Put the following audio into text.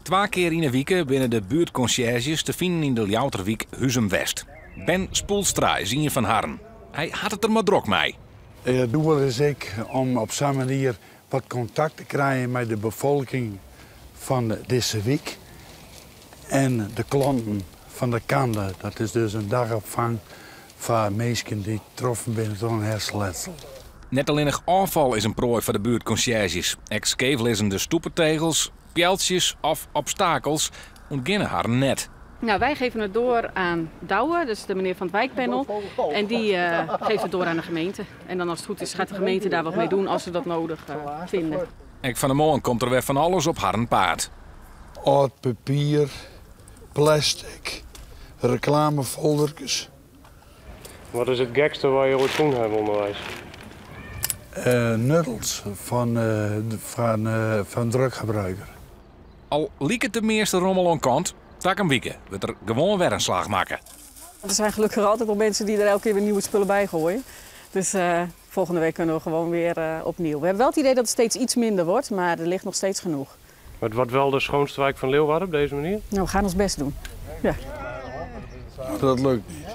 2 keer in de week binnen de buurtconciërges te vinden in de Ljouwerwijk Huzum West. Ben Spoelstra is een van Harren. Hij had het er maar druk mee. Het doel is om op zo'n manier wat contact te krijgen met de bevolking van deze wijk. En de klanten van de kanden. Dat is dus een dagopvang voor mensen die getroffen zijn door een hersenletsel. Net alleen nog afval is een prooi voor de buurtconciërges. Ex-kevel de stoepentegels, pijltjes of obstakels ontginnen haar net. Nou, wij geven het door aan Douwe, dus de meneer van het wijkpanel. En die geeft het door aan de gemeente. En dan als het goed is gaat de gemeente daar wat mee doen als ze dat nodig vinden. En van de morgen komt er weer van alles op haar paard. Oud papier, plastic, reclamefoldertjes. Wat is het gekste waar je ooit toen hebt onderwijs? Nuddels van druggebruiker. Al liek het de meeste rommel aan kant, tak een week wordt er gewoon weer een slag maken. Er zijn gelukkig altijd wel mensen die er elke keer weer nieuwe spullen bij gooien. Dus volgende week kunnen we gewoon weer opnieuw. We hebben wel het idee dat het steeds iets minder wordt, maar er ligt nog steeds genoeg. Het wordt wel de schoonste wijk van Leeuwarden op deze manier? Nou, we gaan ons best doen. Ja. Dat lukt niet.